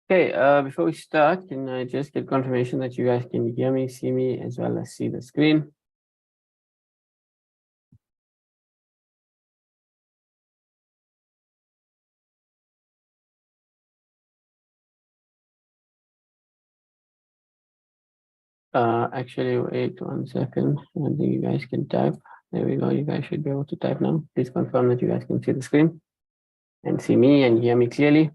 Okay, before we start, can I just get confirmation that you guys can hear me, see me, as well as see the screen? Actually, wait 1 second. I think you guys can type. There we go. You guys should be able to type now. Please confirm that you guys can see the screen and see me and hear me clearly.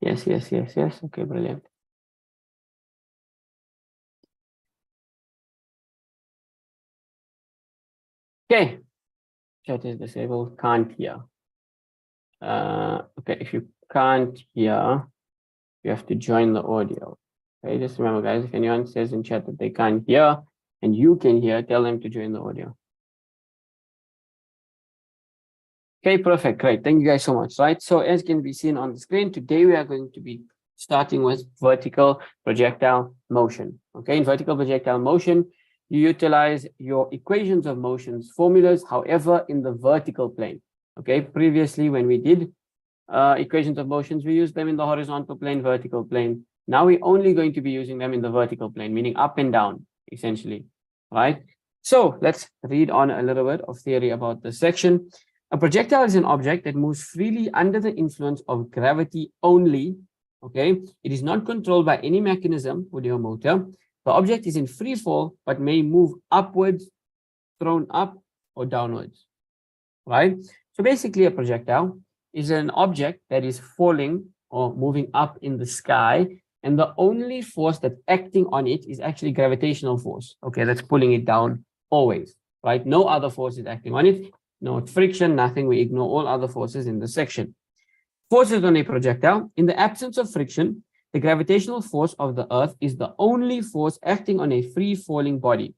Yes, yes, yes, yes. Okay, brilliant. Okay, chat is disabled, can't hear. Okay, if you can't hear, you have to join the audio. Okay, just remember, guys, if anyone says in chat that they can't hear and you can hear, tell them to join the audio. Okay, perfect. Great. Thank you guys so much. Right. So as can be seen on the screen, today we are going to be starting with vertical projectile motion. Okay, in vertical projectile motion, you utilize your equations of motions formulas, however, in the vertical plane. Okay, previously when we did equations of motions, we used them in the horizontal plane, vertical plane. Now we're only going to be using them in the vertical plane, meaning up and down, essentially. Right. So let's read on a little bit of theory about this section. A projectile is an object that moves freely under the influence of gravity only. Okay, it is not controlled by any mechanism with your motor. The object is in free fall, but may move upwards, thrown up, or downwards. Right? So basically, a projectile is an object that is falling or moving up in the sky, and the only force that's acting on it is actually gravitational force. Okay, that's pulling it down always. Right? No other force is acting on it. No friction, nothing. We ignore all other forces in the section. Forces on a projectile. In the absence of friction, the gravitational force of the Earth is the only force acting on a free-falling body.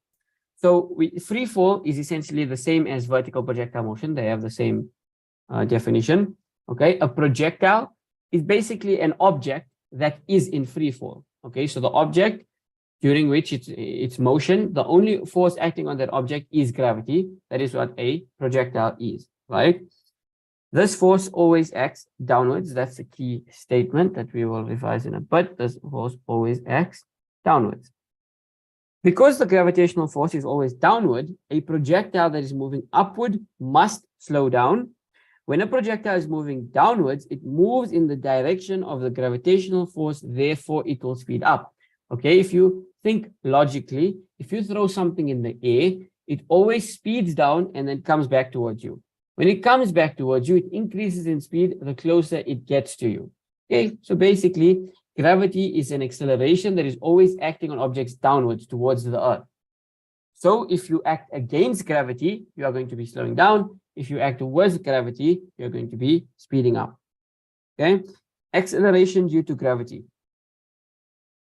So free fall is essentially the same as vertical projectile motion. They have the same definition. Okay, a projectile is basically an object that is in free fall. Okay, so the object during which its motion, the only force acting on that object is gravity. That is what a projectile is, right? This force always acts downwards. That's a key statement that we will revise in a bit. This force always acts downwards. Because the gravitational force is always downward, a projectile that is moving upward must slow down. When a projectile is moving downwards, it moves in the direction of the gravitational force, therefore it will speed up. Okay, if you think logically, if you throw something in the air, it always speeds down and then comes back towards you. When it comes back towards you, it increases in speed the closer it gets to you. Okay, so basically, gravity is an acceleration that is always acting on objects downwards towards the Earth. So if you act against gravity, you are going to be slowing down. If you act with gravity, you're going to be speeding up. Okay, acceleration due to gravity.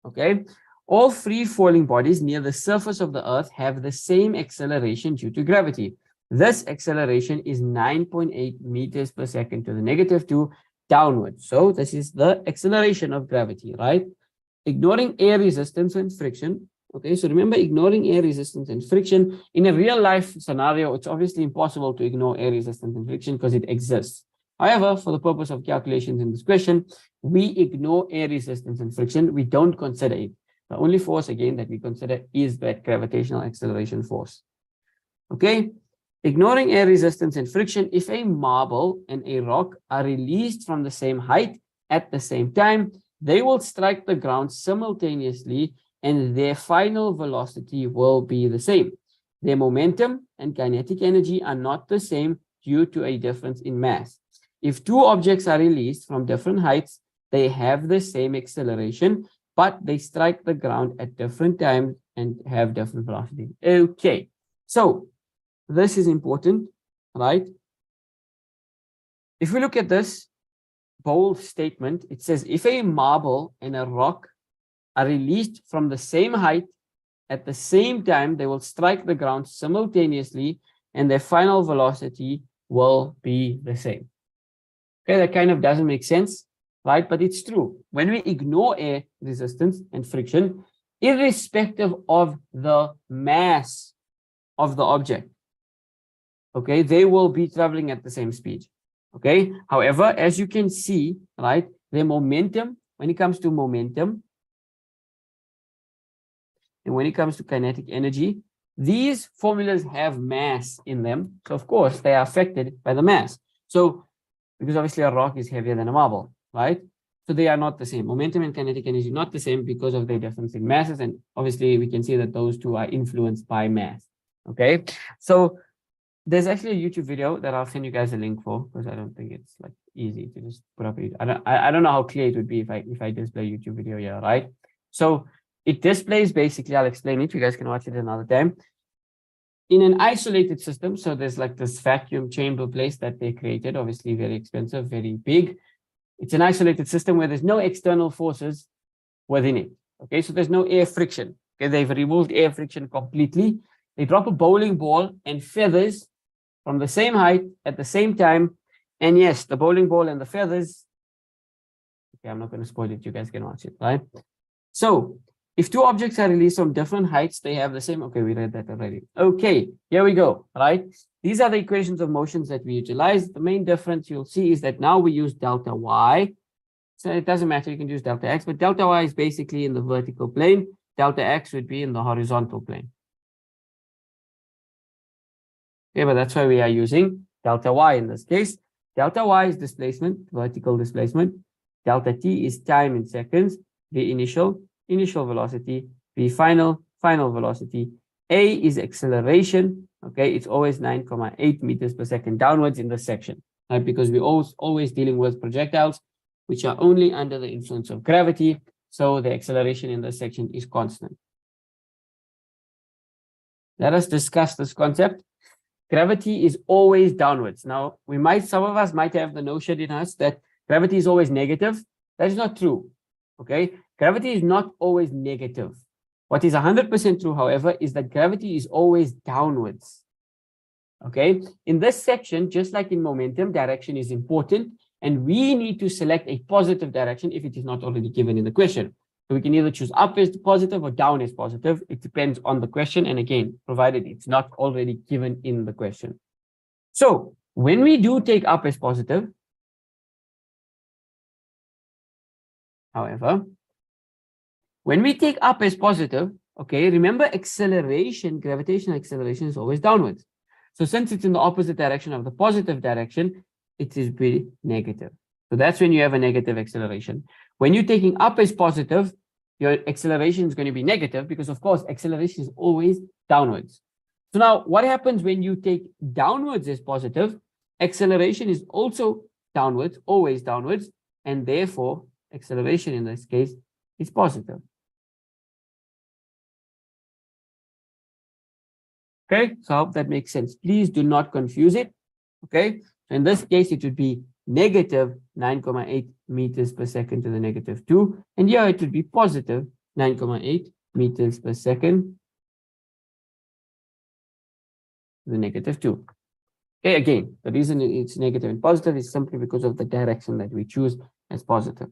Okay, all free-falling bodies near the surface of the Earth have the same acceleration due to gravity. This acceleration is 9.8 meters per second to the -2 downwards. So this is the acceleration of gravity, right? Ignoring air resistance and friction. Okay, so remember, ignoring air resistance and friction. In a real life scenario, it's obviously impossible to ignore air resistance and friction because it exists. However, for the purpose of calculations in this question, we ignore air resistance and friction. We don't consider it. The only force, again, that we consider is that gravitational acceleration force. Okay, ignoring air resistance and friction, if a marble and a rock are released from the same height at the same time, they will strike the ground simultaneously and their final velocity will be the same. Their momentum and kinetic energy are not the same due to a difference in mass. If two objects are released from different heights, they have the same acceleration, but they strike the ground at different times and have different velocities. Okay, so this is important, right? If we look at this bold statement, it says if a marble and a rock are released from the same height at the same time, they will strike the ground simultaneously and their final velocity will be the same. Okay, that kind of doesn't make sense, right? But it's true. When we ignore air resistance and friction, irrespective of the mass of the object, okay, they will be traveling at the same speed. Okay. However, as you can see, right, their momentum, when it comes to momentum, and when it comes to kinetic energy, these formulas have mass in them. So of course they are affected by the mass. So because obviously a rock is heavier than a marble, right? So they are not the same. Momentum and kinetic energy not the same because of their difference in masses. And obviously we can see that those two are influenced by mass. Okay. So there's actually a YouTube video that I'll send you guys a link for, because I don't think it's like easy to just put up. I don't know how clear it would be if I display a YouTube video here, right? So it displays basically, I'll explain it. You guys can watch it another time. In an isolated system, so there's like this vacuum chamber place that they created, obviously very expensive, very big. It's an isolated system where there's no external forces within it. Okay, so there's no air friction. Okay, they've removed air friction completely. They drop a bowling ball and feathers from the same height at the same time. And yes, the bowling ball and the feathers. Okay, I'm not going to spoil it. You guys can watch it, right? So if two objects are released from different heights, they have the same. Okay, we read that already. Okay, here we go, right? These are the equations of motions that we utilize. The main difference you'll see is that now we use delta y. So it doesn't matter, you can use delta x, but delta y is basically in the vertical plane. Delta x would be in the horizontal plane. Okay, but that's why we are using delta y in this case. Delta y is displacement, vertical displacement. Delta t is time in seconds. The initial velocity. The final velocity. A is acceleration. Okay, it's always 9.8 meters per second downwards in this section, right? Because we're always dealing with projectiles which are only under the influence of gravity. So the acceleration in this section is constant. Let us discuss this concept. Gravity is always downwards. Now, some of us might have the notion in us that gravity is always negative. That is not true. Okay, gravity is not always negative. What is 100% true, however, is that gravity is always downwards. Okay, in this section, just like in momentum, direction is important, and we need to select a positive direction if it is not already given in the question. So we can either choose up as positive or down as positive. It depends on the question, and again, provided it's not already given in the question. So when we do take up as positive, however, when we take up as positive, okay, remember acceleration, gravitational acceleration is always downwards. So since it's in the opposite direction of the positive direction, it is be negative. So that's when you have a negative acceleration. When you're taking up as positive, your acceleration is going to be negative because, of course, acceleration is always downwards. So now what happens when you take downwards as positive? Acceleration is also downwards, always downwards, and therefore acceleration in this case is positive. Okay, so I hope that makes sense. Please do not confuse it. Okay, so in this case, it would be negative 9.8 meters per second to the negative 2. And here it would be positive 9.8 meters per second to the negative 2. Okay, again, the reason it's negative and positive is simply because of the direction that we choose as positive.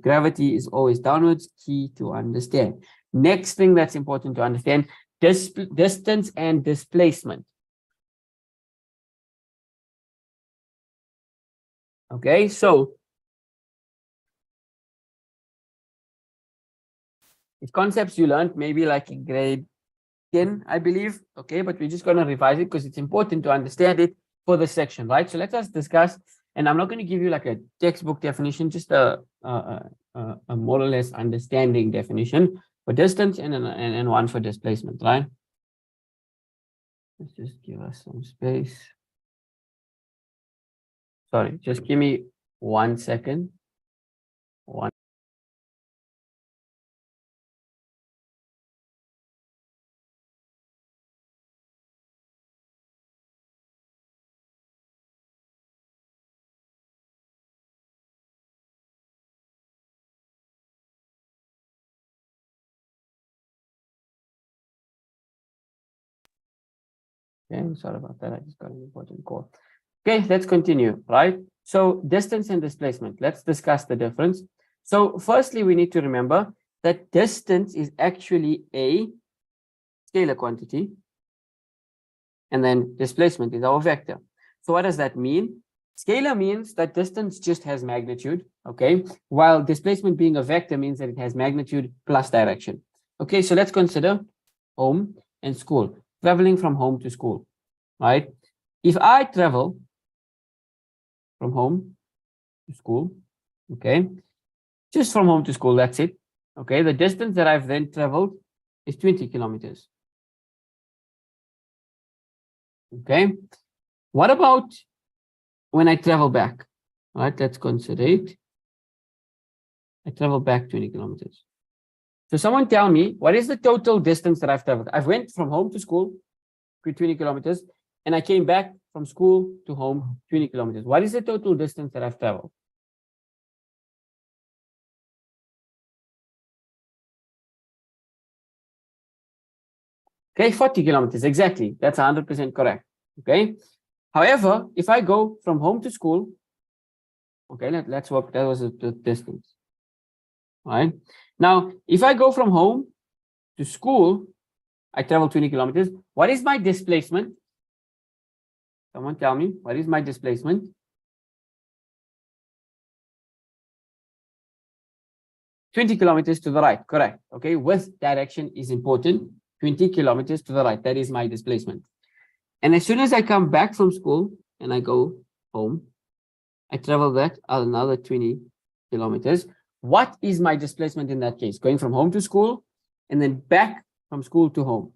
Gravity is always downwards, key to understand. Next thing that's important to understand, distance and displacement. Okay, so it's concepts you learned maybe like in grade 10, I believe. Okay, but we're just going to revise it because it's important to understand it for this section, right? So let us discuss, and I'm not going to give you like a textbook definition, just a more or less understanding definition for distance and one for displacement, right? Let's just give us some space. Sorry, just give me 1 second. Okay, sorry about that. I just got an important call. Okay, let's continue, right? So distance and displacement. Let's discuss the difference. So firstly, we need to remember that distance is actually a scalar quantity. and then displacement is our vector. So what does that mean? Scalar means that distance just has magnitude, okay? While displacement being a vector means that it has magnitude plus direction. Okay, so let's consider home and school, traveling from home to school, right? If I travel from home to school, okay, just from home to school, that's it. Okay, the distance that I've then traveled is 20 kilometers. Okay, what about when I travel back? All right, let's consider it. I travel back 20 kilometers. So someone tell me, what is the total distance that I've traveled? I've went from home to school, 20 kilometers, and I came back from school to home, 20 kilometers. What is the total distance that I've traveled? Okay, 40 kilometers, exactly. That's 100% correct. Okay. However, if I go from home to school, okay, let's work, that was the distance. All right. Now, if I go from home to school, I travel 20 kilometers. What is my displacement? Someone tell me, what is my displacement? "20 kilometers to the right," correct. Okay, with direction is important. 20 kilometers to the right, that is my displacement. And as soon as I come back from school and I go home, I travel that another 20 kilometers. What is my displacement in that case? Going from home to school and then back from school to home.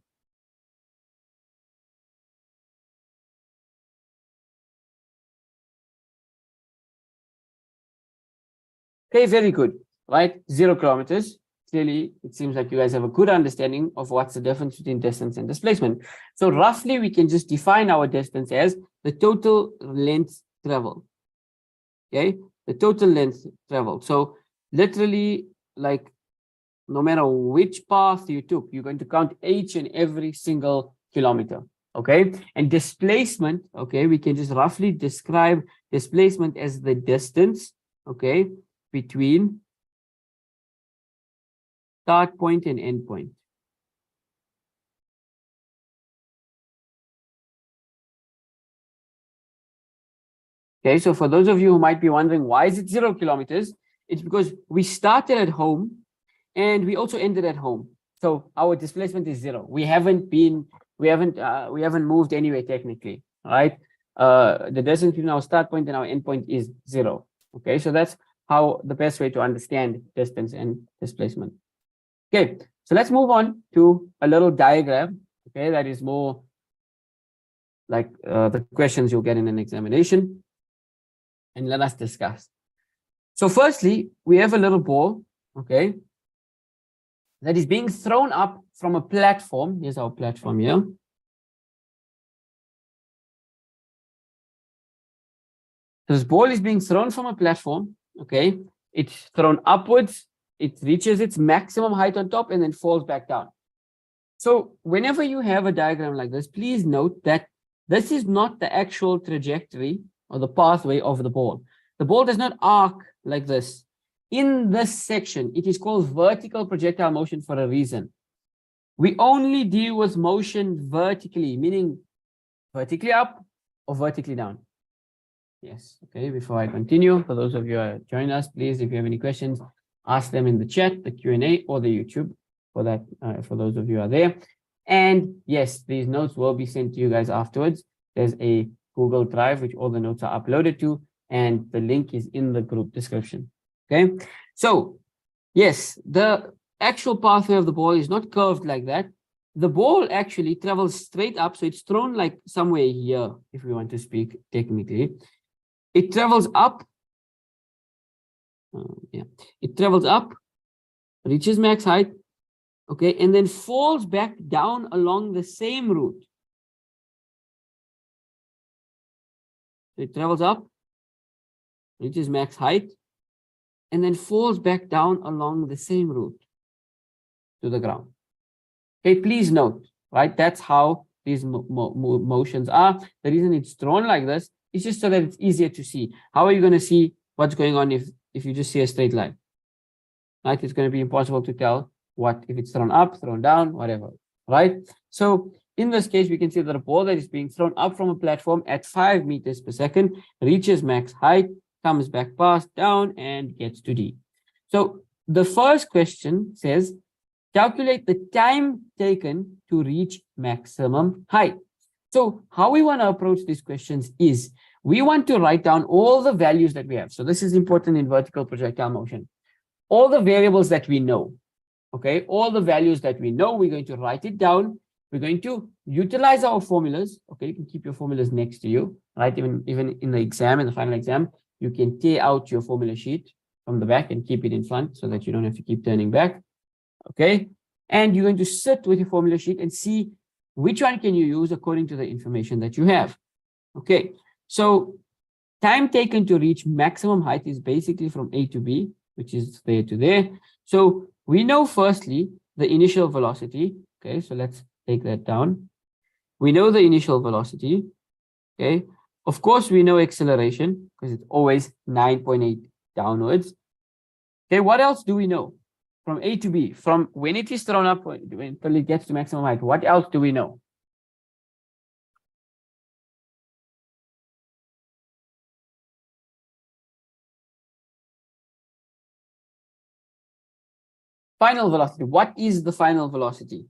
Okay, very good, right? 0 kilometers. Clearly, it seems like you guys have a good understanding of what's the difference between distance and displacement. So roughly, we can just define our distance as the total length traveled. Okay, the total length traveled. So literally, like, no matter which path you took, you're going to count each and every single kilometer. Okay, and displacement, okay, we can just roughly describe displacement as the distance, okay, between start point and end point. Okay, so for those of you who might be wondering, why is it 0 kilometers? It's because we started at home and we also ended at home. So our displacement is 0. We haven't moved anywhere technically, right? The distance between our start point and our end point is 0. Okay, so that's how the best way to understand distance and displacement. Okay, so let's move on to a little diagram. Okay, that is more like the questions you'll get in an examination. And let us discuss. So firstly, we have a little ball, okay, that is being thrown up from a platform. Here's our platform here. This ball is being thrown from a platform, okay? It's thrown upwards, it reaches its maximum height on top and then falls back down. So whenever you have a diagram like this, please note that this is not the actual trajectory or the pathway of the ball. The ball does not arc like this. In this section, it is called vertical projectile motion for a reason. We only deal with motion vertically, meaning vertically up or vertically down. Yes, okay, before I continue, for those of you who join us, please, if you have any questions, ask them in the chat, the Q&A, or the YouTube, for that, for those of you who are there. And yes, these notes will be sent to you guys afterwards. There's a Google Drive, which all the notes are uploaded to, and the link is in the group description. Okay, so yes, the actual pathway of the ball is not curved like that. The ball actually travels straight up, so it's thrown like somewhere here, if we want to speak technically. It travels up. It travels up, reaches max height, okay, and then falls back down along the same route. It travels up, reaches max height, and then falls back down along the same route to the ground. Okay, please note, right? That's how these motions are. The reason it's thrown like this is just so that it's easier to see. How are you going to see what's going on if you just see a straight line? Right? It's going to be impossible to tell what if it's thrown up, thrown down, whatever. Right? So in this case, we can see that a ball that is being thrown up from a platform at 5 meters per second reaches max height, comes back past, down, and gets to D. So the first question says, calculate the time taken to reach maximum height. So how we want to approach these questions is we want to write down all the values that we have. So this is important in vertical projectile motion. All the variables that we know, okay, all the values that we know, we're going to write it down. We're going to utilize our formulas. Okay, you can keep your formulas next to you, right? Even in the exam, in the final exam, you can tear out your formula sheet from the back and keep it in front so that you don't have to keep turning back. Okay, and you're going to sit with your formula sheet and see which one can you use according to the information that you have. Okay, so time taken to reach maximum height is basically from A to B, which is there to there. So we know firstly the initial velocity. Okay, so let's take that down. We know the initial velocity. Okay, of course we know acceleration because it's always 9.8 downwards. Okay, what else do we know? From A to B, from when it is thrown up until it gets to maximum height, what else do we know? Final velocity. What is the final velocity?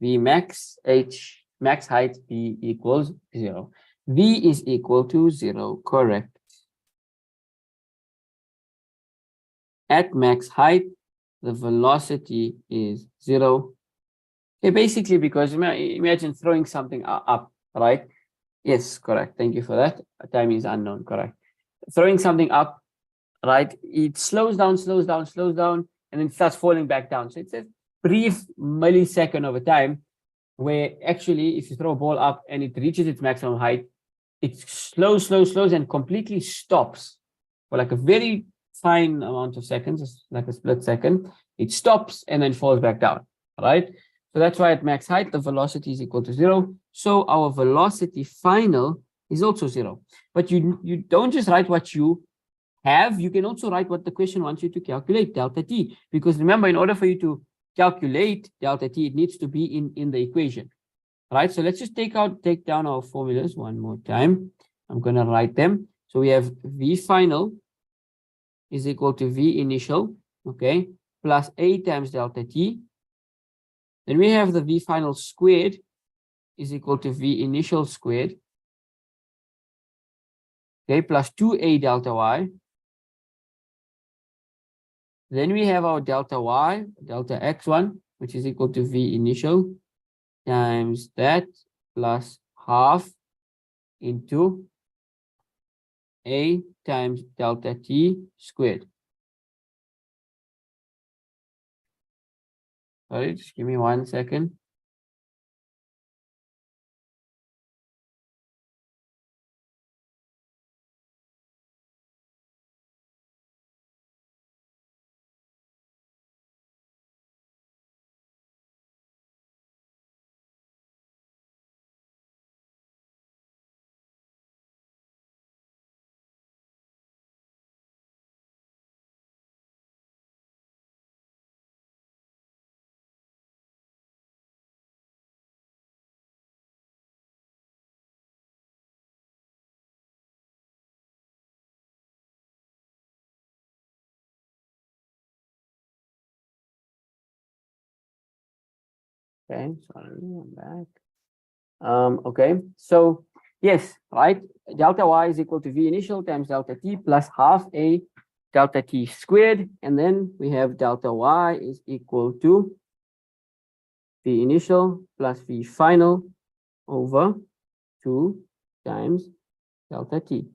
V max h max height v equals 0. V is equal to 0, correct. At max height, the velocity is 0. Okay, basically because imagine throwing something up, right? Yes, correct. Thank you for that. Time is unknown, correct. Throwing something up, right? It slows down, and then starts falling back down. So it's a brief millisecond of a time where actually if you throw a ball up and it reaches its maximum height, it slows and completely stops for like a very fine amount of seconds, like a split second. It stops and then falls back down, right? So that's why at max height, the velocity is equal to 0. So our velocity final is also 0. But you don't just write what you have, you can also write what the question wants you to calculate, delta t. Because remember, in order for you to calculate delta t, it needs to be in the equation, right? So let's just take down our formulas one more time. I'm going to write them. So we have v final is equal to v initial, okay, plus a times delta t. Then we have the v final squared is equal to v initial squared, okay, plus 2a delta y. Then we have our delta y, delta x1, which is equal to v initial times that plus half into a times delta t squared. Sorry, just give me 1 second. Okay, sorry, I'm back. Okay, so yes, right, delta y is equal to v initial times delta t plus half a delta t squared, and then we have delta y is equal to v initial plus v final over 2 times delta t.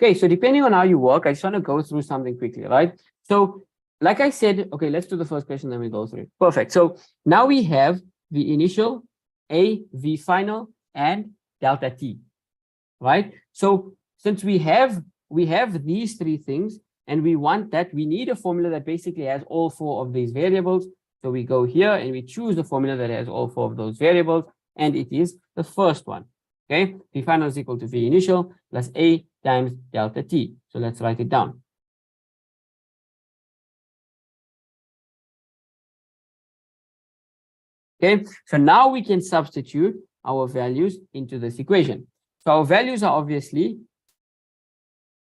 Okay, so depending on how you work, I just want to go through something quickly, right? So like I said, okay, let's do the first question, then we go through it. Perfect. So now we have the initial, a, v final, and delta t, right? So since we have these three things, and we want that, we need a formula that basically has all 4 of these variables. So we go here and we choose the formula that has all 4 of those variables, and it is the first one. Okay, v final is equal to v initial plus a times delta t. So let's write it down. Okay, so now we can substitute our values into this equation. So our values are obviously,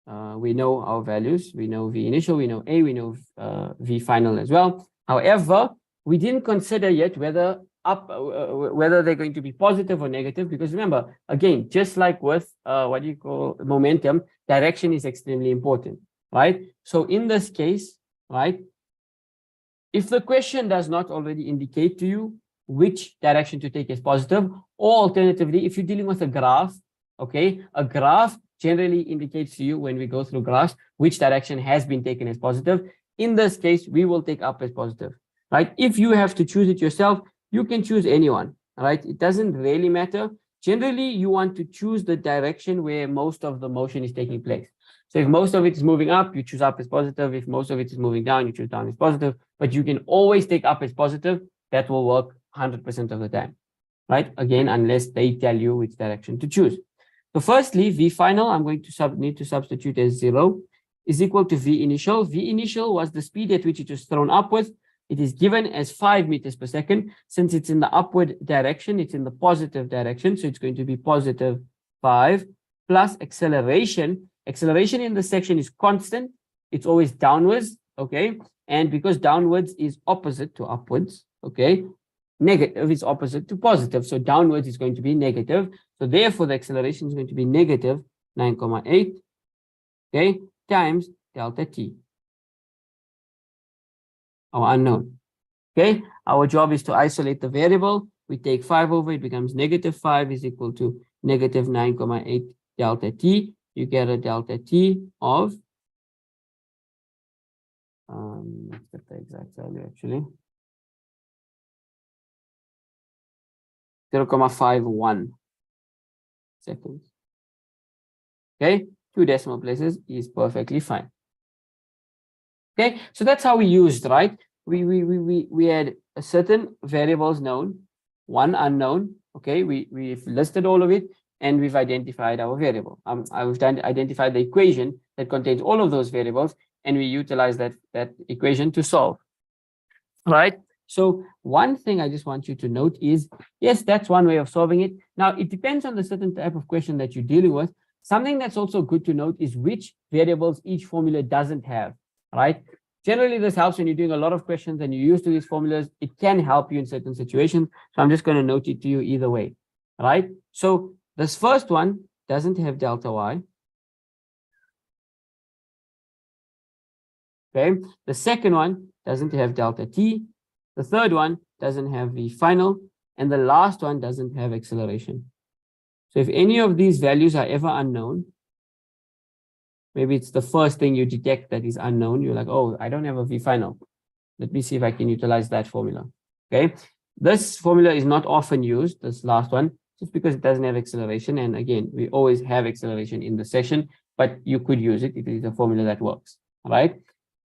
we know our values, we know V initial, we know A, we know V final as well. However, we didn't consider yet whether whether they're going to be positive or negative, because remember, again, just like with what you call momentum, direction is extremely important, right? So in this case, right, if the question does not already indicate to you which direction to take as positive, or alternatively, if you're dealing with a graph, okay, a graph generally indicates to you when we go through graphs which direction has been taken as positive. In this case, we will take up as positive, right? If you have to choose it yourself, you can choose anyone, right? It doesn't really matter. Generally, you want to choose the direction where most of the motion is taking place. So if most of it is moving up, you choose up as positive. If most of it is moving down, you choose down as positive. But you can always take up as positive. That will work 100% of the time, right? Again, unless they tell you which direction to choose. So firstly, V final, I'm going to need to substitute as 0 is equal to V initial. V initial was the speed at which it was thrown upwards. It is given as 5 meters per second. Since it's in the upward direction, it's in the positive direction. So it's going to be positive 5 plus acceleration. Acceleration in this section is constant. It's always downwards, okay? And because downwards is opposite to upwards, okay? Negative is opposite to positive. So downwards is going to be negative. So therefore, the acceleration is going to be negative 9,8, okay, times delta t, our unknown. Okay, our job is to isolate the variable. We take 5 over, it becomes negative 5 is equal to negative 9,8 delta t. You get a delta t of, let's get the exact value actually, 0.51 seconds. Okay, 2 decimal places is perfectly fine. Okay, so that's how we used, right? We had a certain variables known, one unknown. Okay, we've listed all of it, and we've identified our variable. I've identified the equation that contains all of those variables, and we utilize that equation to solve. Right. So one thing I just want you to note is, yes, that's one way of solving it. Now, it depends on the certain type of question that you're dealing with. Something that's also good to note is which variables each formula doesn't have, right? Generally, this helps when you're doing a lot of questions and you're used to these formulas. It can help you in certain situations. So I'm just going to note it to you either way, right? So this first one doesn't have delta y. Okay. The second one doesn't have delta t. The third one doesn't have V final, and the last one doesn't have acceleration. So if any of these values are ever unknown, maybe it's the first thing you detect that is unknown. You're like, oh, I don't have a V final. Let me see if I can utilize that formula. Okay. This formula is not often used, this last one, just because it doesn't have acceleration. And again, we always have acceleration in the session, but you could use it. It is a formula that works. All right.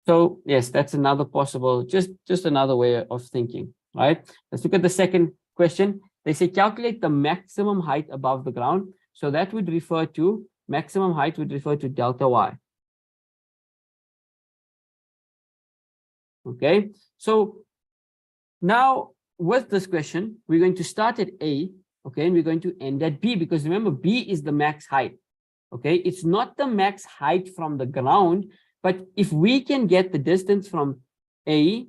So yes, that's another possible, just another way of thinking, right? Let's look at the second question. They say calculate the maximum height above the ground. So that would refer to, maximum height would refer to delta y. Okay, so now with this question, we're going to start at A, okay, and we're going to end at B, because remember, B is the max height, okay? It's not the max height from the ground, but if we can get the distance from A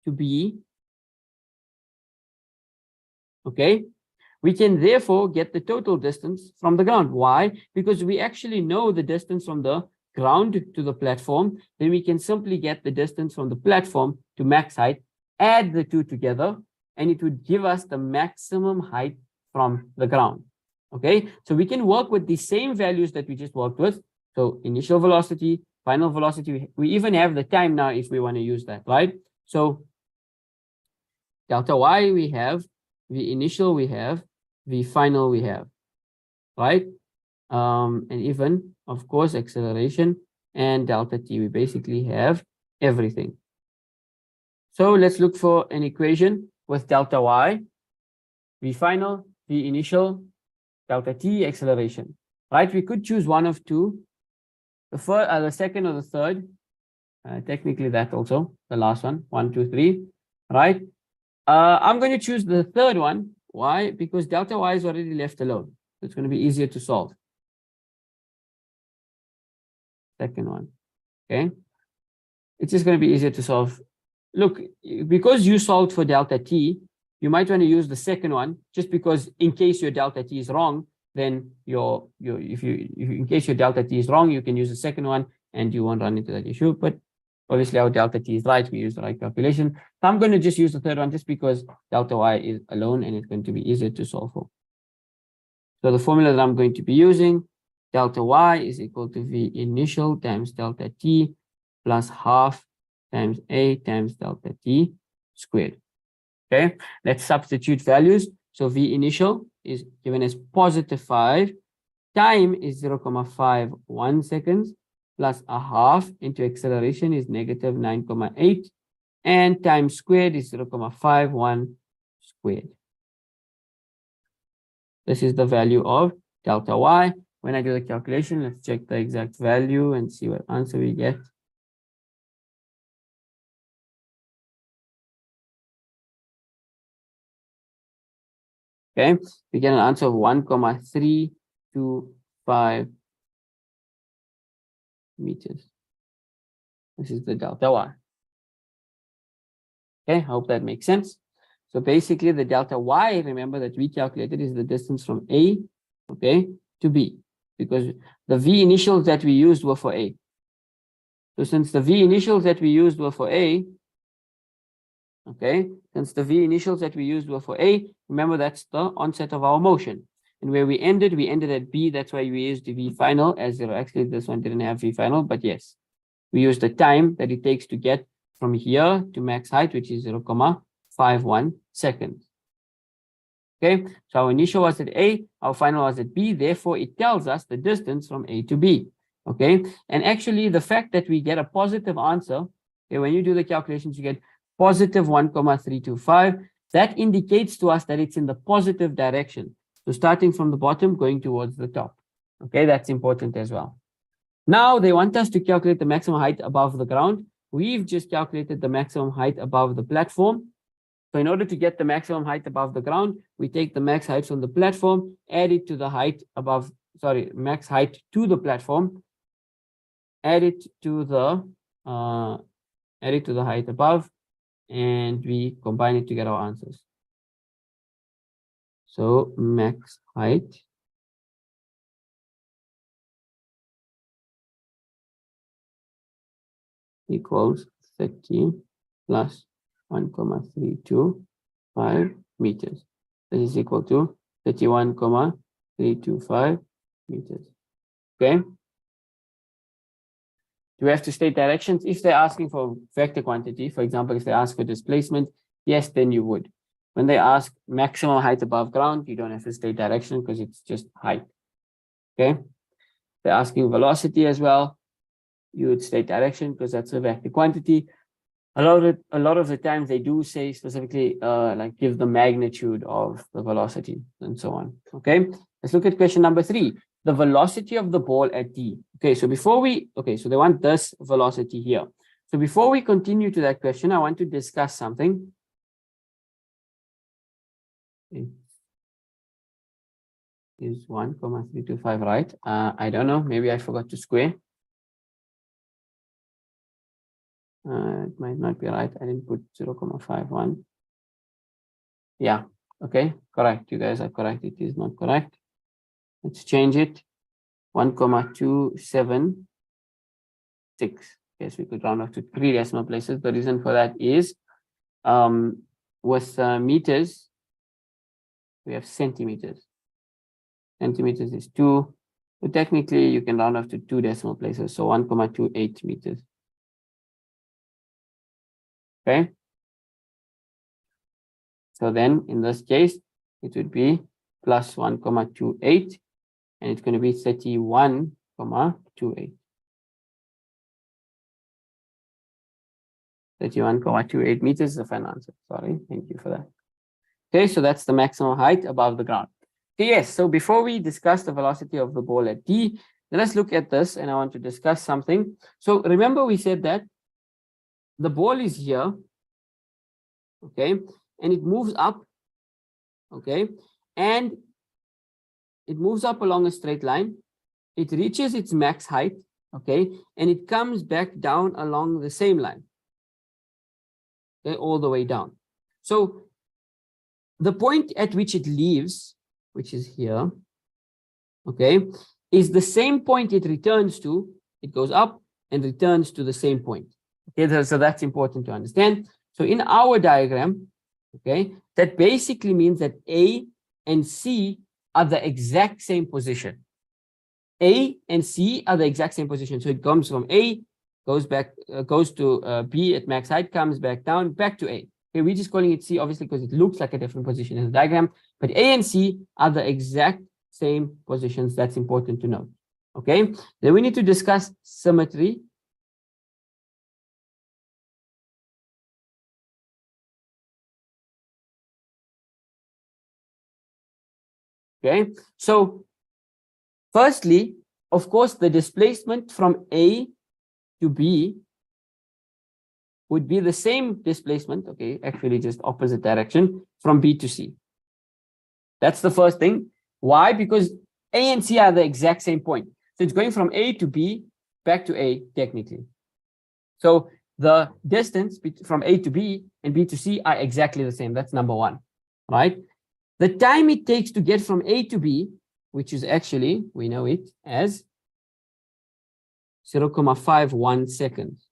to B, okay, we can therefore get the total distance from the ground. Why? Because we actually know the distance from the ground to the platform. Then we can simply get the distance from the platform to max height, add the two together, and it would give us the maximum height from the ground. Okay, so we can work with the same values that we just worked with. So initial velocity, final velocity, we even have the time now if we want to use that, right? So delta y we have, V initial we have, V final we have, right? And even, of course, acceleration and delta t, we basically have everything. So let's look for an equation with delta y, V final, V initial, delta t, acceleration, right? We could choose one of two, the second or the third, technically that also, the last one, 1, 2, 3, right? I'm going to choose the third one. Why? Because delta y is already left alone. It's going to be easier to solve. Second one. Okay. It's just going to be easier to solve. Look, because you solved for delta t, you might want to use the second one just because in case your delta t is wrong, then if in case your delta t is wrong, you can use the second one and you won't run into that issue. But obviously our delta t is right, we use the right calculation. So I'm going to just use the third one just because delta y is alone and it's going to be easier to solve for. So the formula that I'm going to be using, delta y is equal to v initial times delta t plus half times a times delta t squared. Okay, let's substitute values. So v initial is given as positive 5, time is 0.51 seconds, plus a half into acceleration is negative 9.8, and time squared is 0.51 squared. This is the value of delta y. When I do the calculation, let's check the exact value and see what answer we get. Okay, we get an answer of 1.325 meters. This is the delta y. Okay, I hope that makes sense. So basically the delta y, remember that we calculated, is the distance from A, okay, to B, because the V initials that we used were for A. So since the V initials that we used were for A, okay, since the V initials that we used were for A, remember that's the onset of our motion. And where we ended at B, that's why we used the V final as 0. Actually, this one didn't have V final, but yes, we used the time that it takes to get from here to max height, which is 0.51 seconds. Okay, so our initial was at A, our final was at B, therefore it tells us the distance from A to B. Okay, and actually the fact that we get a positive answer, okay, when you do the calculations, you get positive 1.325. That indicates to us that it's in the positive direction. So starting from the bottom, going towards the top. Okay, that's important as well. Now they want us to calculate the maximum height above the ground. We've just calculated the maximum height above the platform. So in order to get the maximum height above the ground, we take the max height from the platform, add it to the height above, max height to the platform, add it to the height above, and we combine it to get our answers. So max height equals 30 plus 1.325 meters. This is equal to 31.325 meters. Okay. Do we have to state directions? If they're asking for vector quantity, for example, if they ask for displacement, yes, then you would. When they ask maximum height above ground, you don't have to state direction because it's just height. Okay. They're asking velocity as well. You would state direction because that's a vector quantity. A lot of the times they do say specifically like give the magnitude of the velocity and so on. Okay, let's look at question number 3. The velocity of the ball at D. Okay, so so they want this velocity here. So before we continue to that question, I want to discuss something. Okay. Is 1.325 right? I don't know, maybe I forgot to square. It might not be right. I didn't put 0.51. Yeah, okay, correct. You guys are correct. It is not correct. Let's change it. 1.276. Yes, we could round off to 3 decimal places. The reason for that is with meters, we have centimeters. Centimeters is 2. So technically, you can round off to 2 decimal places. So 1.28 meters. Okay. So then in this case, it would be plus 1.28, and it's going to be 31.28. 31.28 meters is the final answer. Sorry, thank you for that. Okay, so that's the maximum height above the ground. Okay, yes, so before we discuss the velocity of the ball at D, let us look at this, and I want to discuss something. So remember we said that the ball is here, okay, and it moves up, okay, and it moves up along a straight line. It reaches its max height, okay, and it comes back down along the same line, okay, all the way down. So the point at which it leaves, which is here, okay, is the same point it returns to. It goes up and returns to the same point. Okay, so that's important to understand. So in our diagram, okay, that basically means that A and C are the exact same position. A and C are the exact same position. So it comes from A, goes back, goes to B at max height, comes back down, back to A. Okay, we're just calling it C, obviously, because it looks like a different position in the diagram. But A and C are the exact same positions. That's important to note. Okay, then we need to discuss symmetry. Okay, so firstly, of course, the displacement from A to B would be the same displacement, okay, actually just opposite direction from B to C. That's the first thing. Why? Because A and C are the exact same point. So it's going from A to B, back to A, technically. So the distance from A to B and B to C are exactly the same. That's number one, right? The time it takes to get from A to B, which is actually, we know it as 0.51 seconds.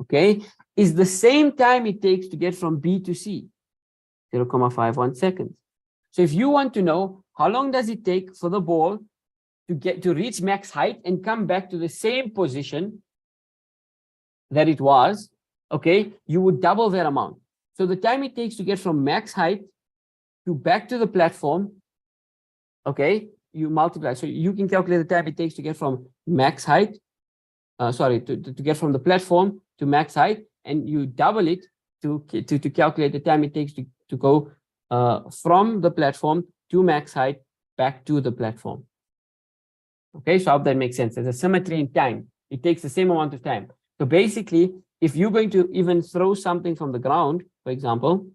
Okay, is the same time it takes to get from B to C, 0.51 seconds. So if you want to know how long does it take for the ball to reach max height and come back to the same position that it was, okay, you would double that amount. So the time it takes to get from max height to back to the platform, okay, you multiply. So you can calculate the time it takes to get from max height, to get from the platform to max height, and you double it to calculate the time it takes to go from the platform to max height back to the platform. Okay, so I hope that makes sense. There's a symmetry in time. It takes the same amount of time. So basically, if you're going to even throw something from the ground, for example,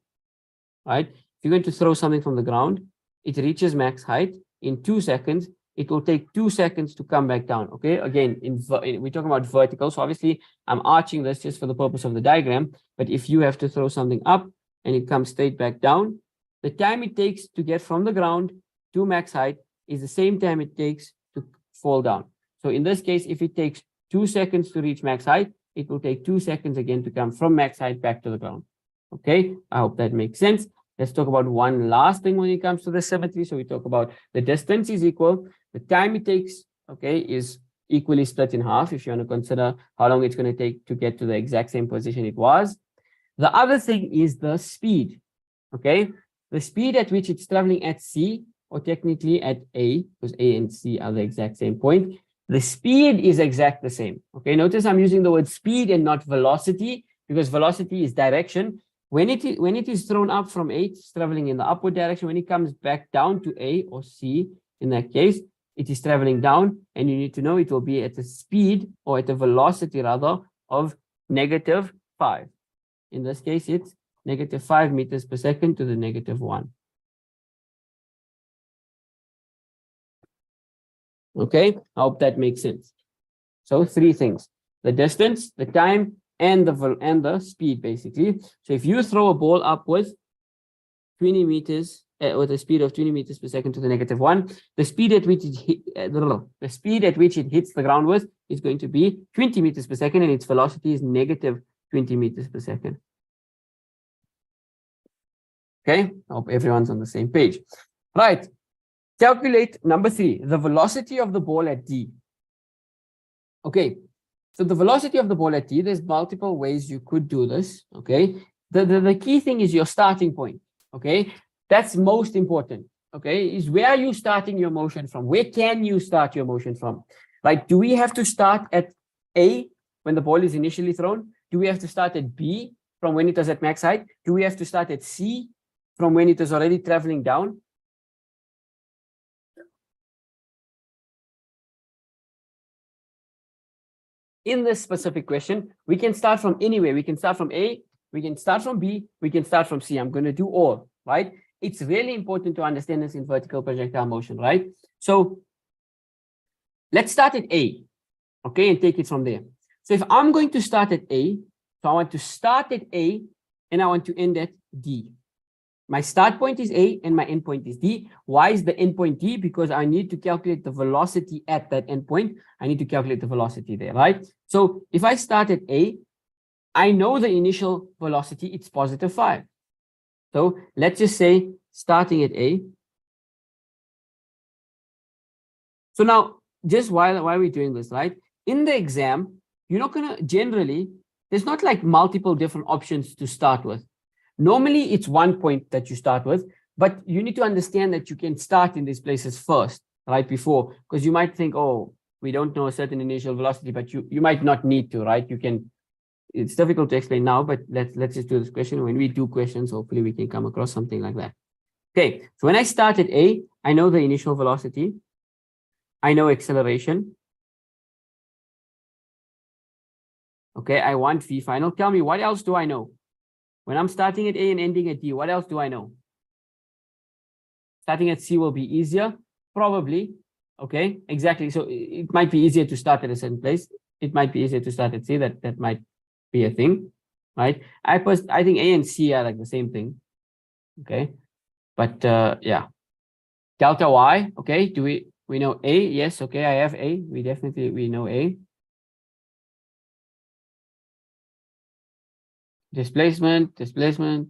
right? If you're going to throw something from the ground, it reaches max height in 2 seconds. It will take 2 seconds to come back down. Okay, again, we're talking about vertical. So obviously, I'm arching this just for the purpose of the diagram. But if you have to throw something up and it comes straight back down, the time it takes to get from the ground to max height is the same time it takes to fall down. So in this case, if it takes 2 seconds to reach max height, it will take 2 seconds again to come from max height back to the ground. Okay, I hope that makes sense. Let's talk about one last thing when it comes to the symmetry. So we talk about the distance is equal. The time it takes, okay, is equally split in half if you want to consider how long it's going to take to get to the exact same position it was. The other thing is the speed, okay? The speed at which it's traveling at C, or technically at A, because A and C are the exact same point. The speed is exact the same, okay? Notice I'm using the word speed and not velocity, because velocity is direction. When it is thrown up from A, it's traveling in the upward direction. When it comes back down to A or C, in that case, it is traveling down, and you need to know it will be at a speed, or at a velocity rather, of -5. In this case, it's -5 meters per second to the -1. Okay, I hope that makes sense. So 3 things: the distance, the time, and the speed, basically. So if you throw a ball up with 20 meters with a speed of 20 meters per second to the -1, the speed at which it hits the ground with is going to be 20 meters per second, and its velocity is -20 meters per second. Okay, I hope everyone's on the same page. Right. Calculate number 3, the velocity of the ball at D. Okay, so the velocity of the ball at D, there's multiple ways you could do this. Okay, the key thing is your starting point. Okay, that's most important. Okay, is where are you starting your motion from? Where can you start your motion from? Like, do we have to start at A when the ball is initially thrown? Do we have to start at B from when it is at max height? Do we have to start at C from when it is already traveling down? in this specific question, we can start from anywhere. We can start from A, we can start from B, we can start from C. I'm going to do all, right? It's really important to understand this in vertical projectile motion, right? So let's start at A, okay, and take it from there. So if I'm going to start at A, so I want to start at A and I want to end at D. My start point is A and my end point is D. Why is the end point D? Because I need to calculate the velocity at that end point. I need to calculate the velocity there, right? So if I start at A, I know the initial velocity, it's positive 5. So let's just say starting at A. So now, just while we're doing this, right? In the exam, you're not going to generally, there's not like multiple different options to start with. Normally, it's one point that you start with, but you need to understand that you can start in these places first, right? Before, because you might think, oh, we don't know a certain initial velocity, but you might not need to, right? You can, it's difficult to explain now, but let's just do this question. When we do questions, hopefully we can come across something like that. Okay, so when I start at A, I know the initial velocity. I know acceleration. Okay, I want V final. Tell me, what else do I know? When I'm starting at A and ending at D, what else do I know? Starting at C will be easier, probably. Okay, exactly. So it might be easier to start at a certain place. It might be easier to start at C. That might be a thing, right? I think A and C are like the same thing. Okay, but yeah, delta Y. Okay, do we know A? Yes. Okay, I have A. We know A. Displacement,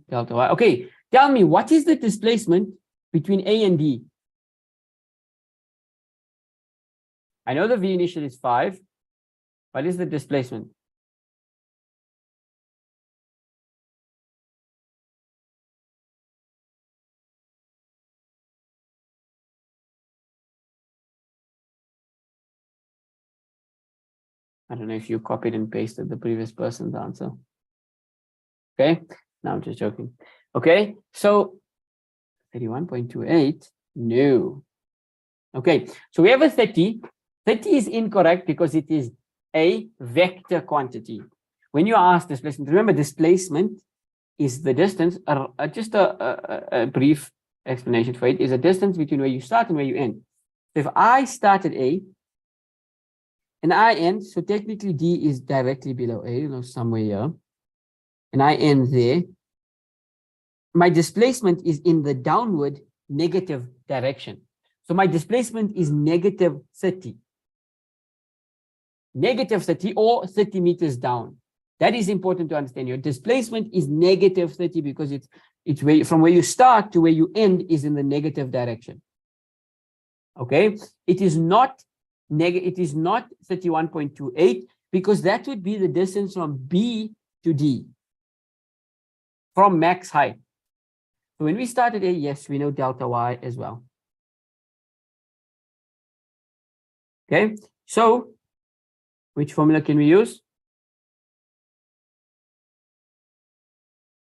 delta Y. Okay, tell me, what is the displacement between A and D? I know the V initial is 5. What is the displacement? I don't know if you copied and pasted the previous person's answer. Okay, no, I'm just joking. Okay, so 31.28, no. Okay, so we have a 30. 30 is incorrect because it is a vector quantity. When you ask displacement, remember displacement is the distance, just a brief explanation for it, is a distance between where you start and where you end. So if I start at A and I end, so technically D is directly below A, you know, somewhere here, and I end there, my displacement is in the downward negative direction. So my displacement is negative 30. Negative 30 or 30 meters down. That is important to understand. Your displacement is negative 30 because it's where, from where you start to where you end is in the negative direction. Okay, it is not 31.28 because that would be the distance from B to D from max height. So when we started A, yes, we know delta Y as well. Okay, so which formula can we use?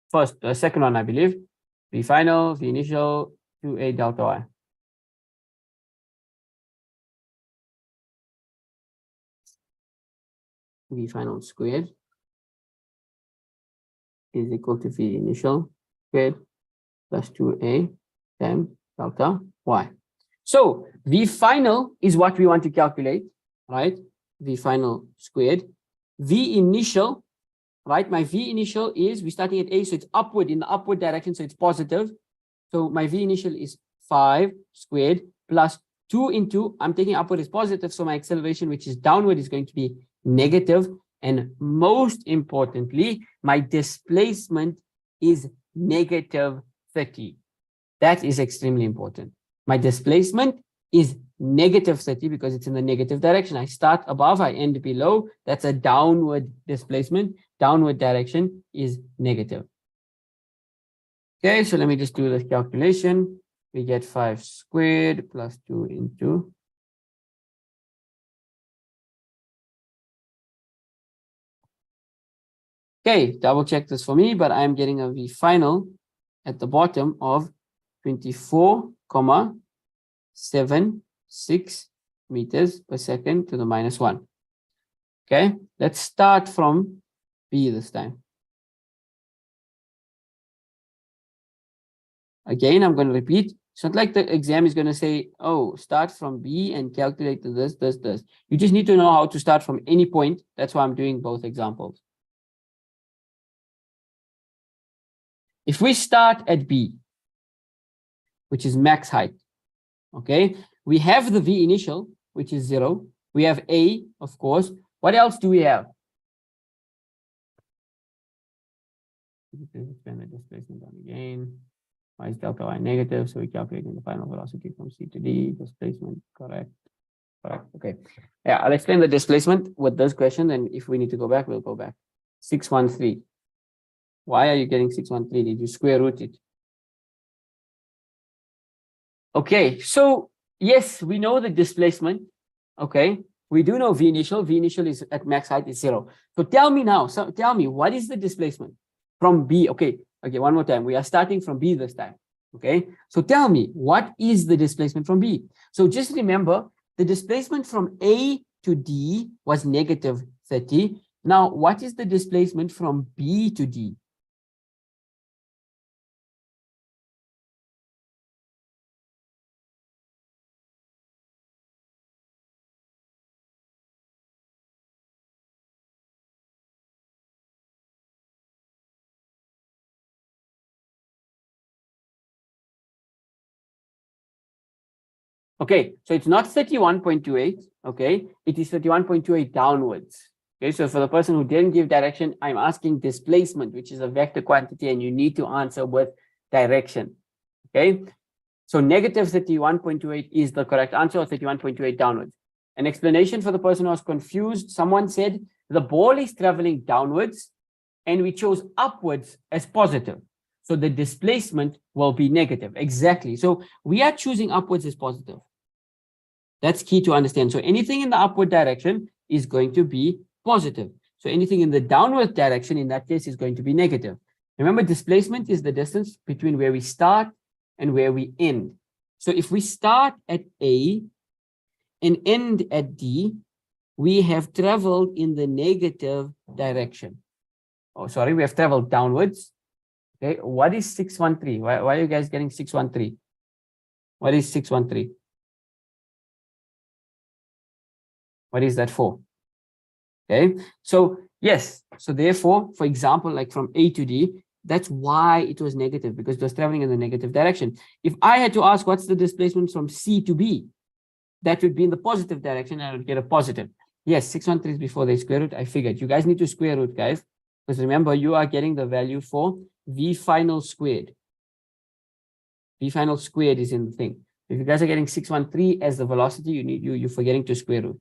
First, the second one, I believe. V final, V initial, 2A delta Y. V final squared is equal to V initial squared plus 2A times delta Y. So V final is what we want to calculate, right? V final squared. V initial, right? My V initial is, we're starting at A, so it's upward, in the upward direction, so it's positive. So my V initial is 5 squared plus 2 into, I'm taking upward is positive, so my acceleration, which is downward, is going to be negative. And most importantly, my displacement is negative 30. That is extremely important. My displacement is negative 30 because it's in the negative direction. I start above, I end below. That's a downward displacement. Downward direction is negative. Okay, so let me just do this calculation. We get 5 squared plus 2 into. Okay, double check this for me, but I'm getting a V final at the bottom of 24,76 meters per second to the minus 1. Okay, let's start from B this time. Again, I'm going to repeat. It's not like the exam is going to say, oh, start from B and calculate this. You just need to know how to start from any point. That's why I'm doing both examples. If we start at B, which is max height, okay, we have the V initial, which is 0. We have A, of course. What else do we have? Expand the displacement down again. Y is delta Y negative, so we're calculating the final velocity from C to D. Displacement, correct. Correct. Okay. Yeah, I'll explain the displacement with this question, and if we need to go back, we'll go back. 613. Why are you getting 613? Did you square root it? Okay, so yes, we know the displacement. Okay, we do know V initial. V initial is at max height is 0. So tell me now. So tell me, what is the displacement from B? Okay, one more time. We are starting from B this time. Okay, so tell me, what is the displacement from B? So just remember, the displacement from A to D was negative 30. Now, what is the displacement from B to D? Okay, so it's not 31.28, okay? It is 31.28 downwards. Okay, so for the person who didn't give direction, I'm asking displacement, which is a vector quantity, and you need to answer with direction. Okay, so negative 31.28 is the correct answer, or 31.28 downwards. An explanation for the person who was confused, someone said the ball is traveling downwards, and we chose upwards as positive. So the displacement will be negative. Exactly. So we are choosing upwards as positive. That's key to understand. So anything in the upward direction is going to be positive. So anything in the downward direction, in that case, is going to be negative. Remember, displacement is the distance between where we start and where we end. So if we start at A and end at D, we have traveled in the negative direction. Oh, sorry, we have traveled downwards. Okay, what is 613? Why are you guys getting 613? What is 613? What is that for? Okay, so yes, so therefore, for example, like from A to D, that's why it was negative, because it was traveling in the negative direction. If I had to ask what's the displacement from C to B, that would be in the positive direction, and I would get a positive. Yes, 613 is before they square root. I figured you guys need to square root, guys, because remember, you are getting the value for V final squared. V final squared is in the thing. If you guys are getting 613 as the velocity, you're forgetting to square root.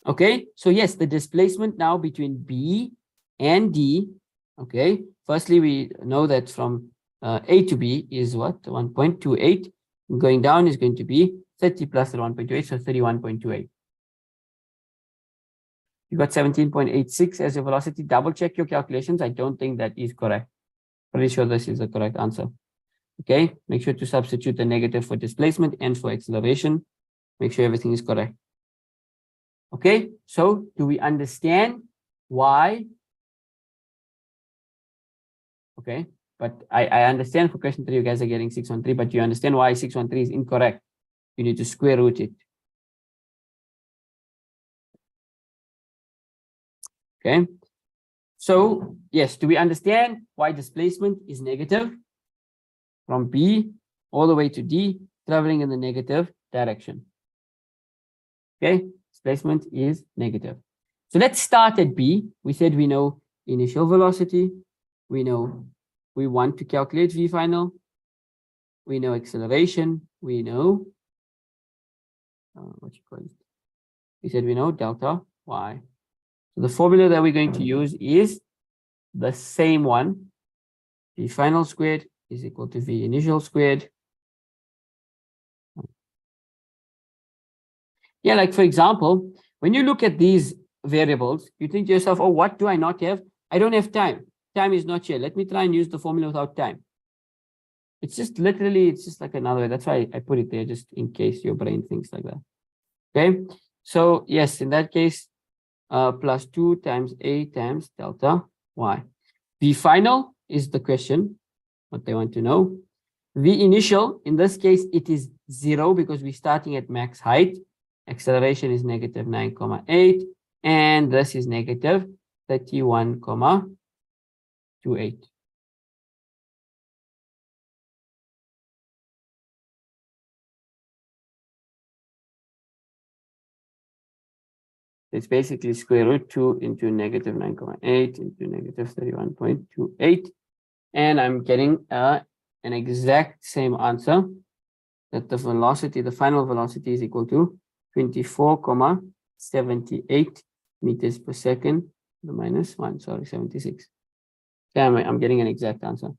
Okay, so yes, the displacement now between B and D. Okay, firstly, we know that from A to B is what? 1.28. Going down is going to be 30 plus 1.28, so 31.28. You got 17.86 as your velocity. Double check your calculations. I don't think that is correct. Pretty sure this is the correct answer. Okay, make sure to substitute the negative for displacement and for acceleration. Make sure everything is correct. Okay, so do we understand why? Okay, but I understand for question 3, you guys are getting 613, but you understand why 613 is incorrect. You need to square root it. Okay, so yes, do we understand why displacement is negative from B all the way to D, traveling in the negative direction? Okay, displacement is negative. So let's start at B. We said we know initial velocity. We know we want to calculate V final. We know acceleration. We know, what you call it? We said we know delta Y. So the formula that we're going to use is the same one. V final squared is equal to V initial squared. Yeah, like for example, when you look at these variables, you think to yourself, oh, what do I not have? I don't have time. Time is not here. Let me try and use the formula without time. It's just literally, it's just like another way. That's why I put it there, just in case your brain thinks like that. Okay. So yes, in that case, plus 2 times a times delta y. V final is the question, what they want to know. V initial, in this case, it is 0 because we're starting at max height. Acceleration is negative 9,8, and this is negative 31,28. It's basically square root 2 into negative 9,8 into negative 31.28. And I'm getting an exact same answer, that the velocity, the final velocity is equal to 24,78 meters per second, the minus 1, sorry, 76. Damn, I'm getting an exact answer.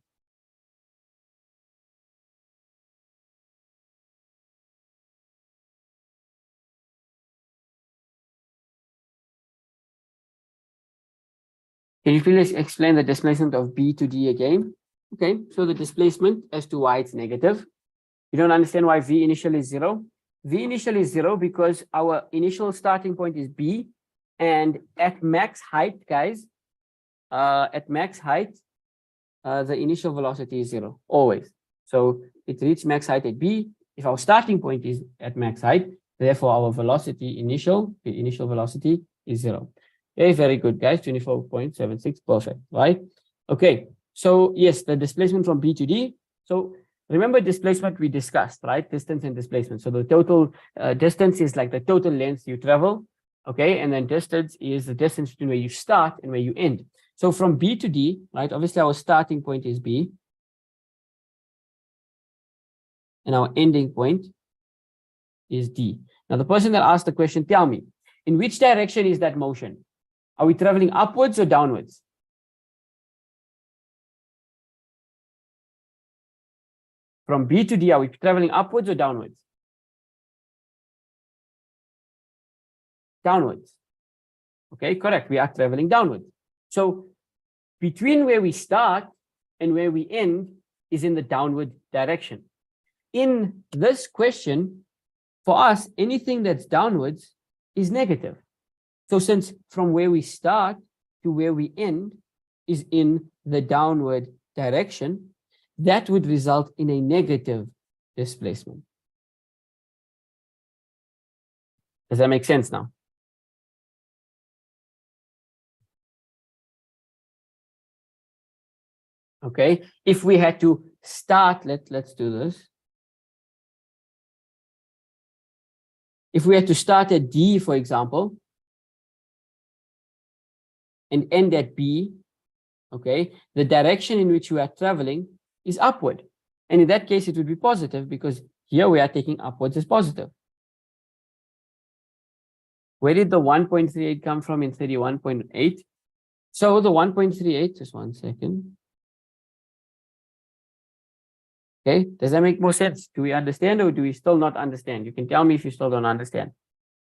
Can you please explain the displacement of B to D again? Okay, so the displacement as to why it's negative. You don't understand why V initial is 0? V initial is 0 because our initial starting point is B, and at max height, guys, at max height, the initial velocity is 0, always. So it reached max height at B. If our starting point is at max height, therefore our velocity the initial velocity is 0. Okay, very good, guys. 24.76, perfect, right? Okay, so yes, the displacement from B to D. So remember displacement we discussed, right? Distance and displacement. So the total distance is like the total length you travel, okay? And then distance is the distance between where you start and where you end. So from B to D, right? Obviously our starting point is B, and our ending point is D. Now the person that asked the question, tell me, in which direction is that motion? Are we traveling upwards or downwards? From B to D, are we traveling upwards or downwards? Downwards. Okay, correct. We are traveling downwards. So between where we start and where we end is in the downward direction. In this question, for us, anything that's downwards is negative. So since from where we start to where we end is in the downward direction, that would result in a negative displacement. Does that make sense now? Okay, if we had to start, let's do this. If we had to start at D, for example, and end at B, okay, the direction in which we are traveling is upward. And in that case, it would be positive because here we are taking upwards as positive. Where did the 1.38 come from in 31.8? So the 1.38, just 1 second. Okay, does that make more sense? Do we understand or do we still not understand? You can tell me if you still don't understand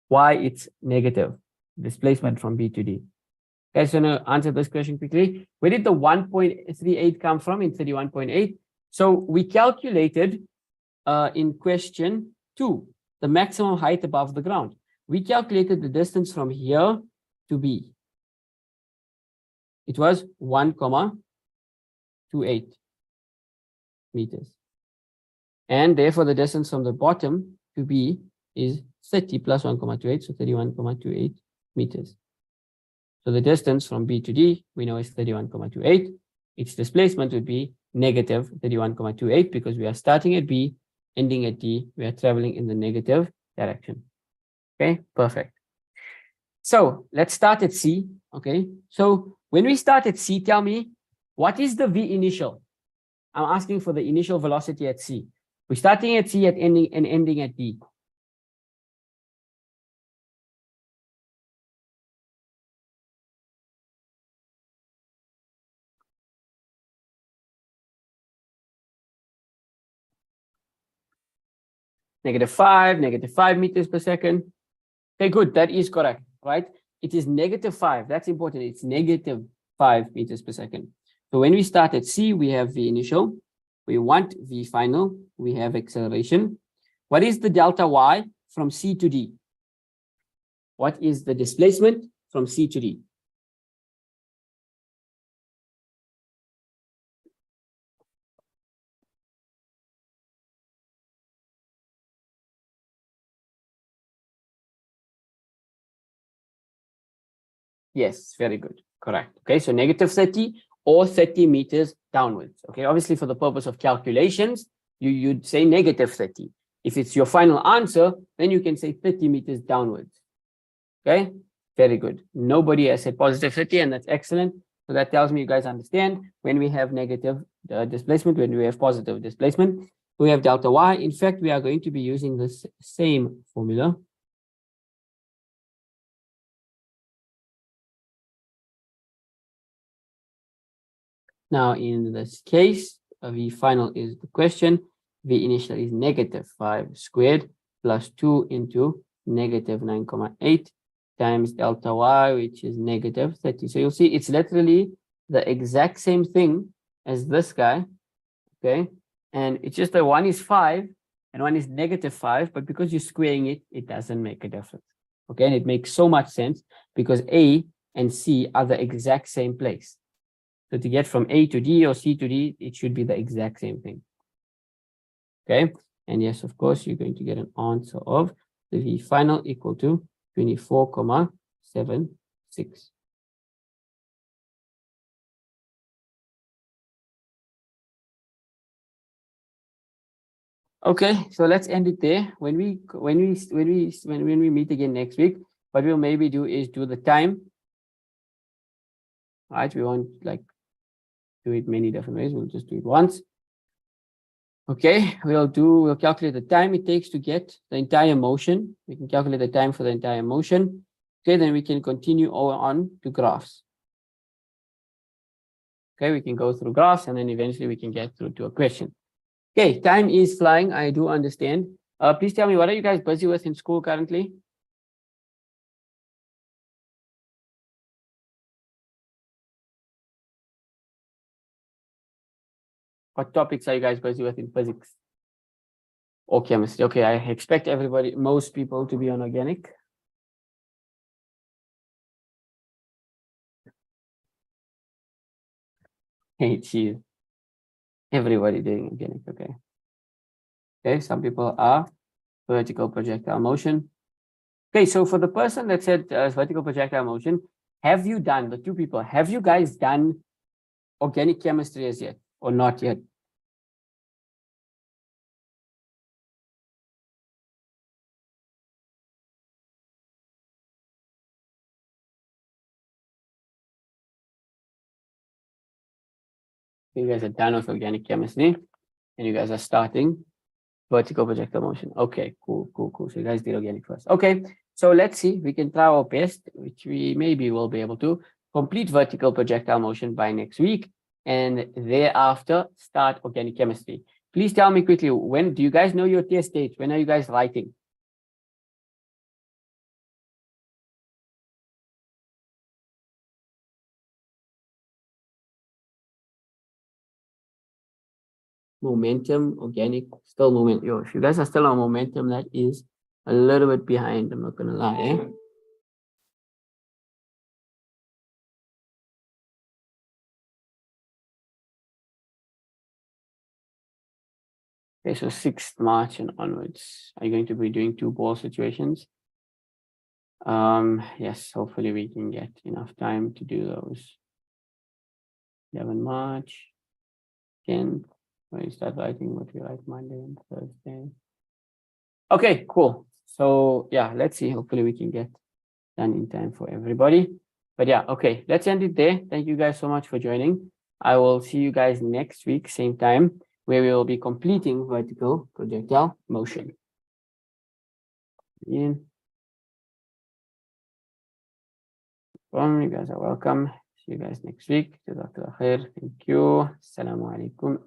why it's negative displacement from B to D. Guys, want to answer this question quickly? Where did the 1.38 come from in 31.8? So we calculated in question 2, the maximum height above the ground. We calculated the distance from here to B. It was 1,28 meters. And therefore, the distance from the bottom to B is 30 plus 1,28, so 31,28 meters. So the distance from B to D, we know is 31,28. Its displacement would be negative 31,28 because we are starting at B, ending at D. We are traveling in the negative direction. Okay, perfect. So let's start at C. Okay, so when we start at C, tell me, what is the V initial? I'm asking for the initial velocity at C. We're starting at C at ending at D. -5 meters per second. Okay, good. That is correct, right? It is -5. That's important. It's -5 meters per second. So when we start at C, we have V initial. We want V final. We have acceleration. What is the delta Y from C to D? What is the displacement from C to D? Yes, very good. Correct. Okay, so negative 30 or 30 meters downwards. Okay, obviously for the purpose of calculations, you'd say negative 30. If it's your final answer, then you can say 30 meters downwards. Okay, very good. Nobody has said positive 30, and that's excellent. So that tells me you guys understand when we have negative displacement, when we have positive displacement, we have delta y. In fact, we are going to be using this same formula. Now, in this case, V final is the question. V initial is negative 5 squared plus 2 into negative 9,8 times delta y, which is negative 30. So you'll see it's literally the exact same thing as this guy, okay? And it's just that one is 5 and one is negative 5, but because you're squaring it, it doesn't make a difference, okay? And it makes so much sense because A and C are the exact same place. So to get from A to D or C to D, it should be the exact same thing. Okay. And yes, of course, you're going to get an answer of the V final equal to 24,76. Okay, so let's end it there. When we meet again next week, what we'll maybe do is do the time. All right, we won't like do it many different ways. We'll just do it once. Okay, we'll calculate the time it takes to get the entire motion. We can calculate the time for the entire motion. Okay, then we can continue on to graphs. Okay, we can go through graphs and then eventually we can get through to a question. Okay, time is flying. I do understand. Please tell me, what are you guys busy with in school currently? What topics are you guys busy with in physics or chemistry? Okay, I expect most people to be on organic. Hey, geez. Everybody doing organic, okay. Okay, some people are vertical projectile motion. Okay, so for the person that said vertical projectile motion, have you guys done organic chemistry as yet or not yet? You guys are done with organic chemistry and you guys are starting vertical projectile motion. Okay, cool. So you guys did organic first. Okay, so let's see. We can try our best, which we maybe will be able to complete vertical projectile motion by next week, and thereafter start organic chemistry. Please tell me quickly, when do you guys know your test dates? When are you guys writing? Momentum, organic, still momentum. Yo, if you guys are still on momentum, that is a little bit behind. I'm not gonna lie. Eh? Okay, so 6th March and onwards. Are you going to be doing 2 ball situations? Yes, hopefully we can get enough time to do those. 11 March, 10th, when you start writing what we write Monday and Thursday. Okay, cool. So yeah, let's see. Hopefully we can get done in time for everybody. But yeah, okay, let's end it there. Thank you guys so much for joining. I will see you guys next week, same time, where we will be completing vertical projectile motion. You guys are welcome. See you guys next week. Thank you. Assalamu alaikum.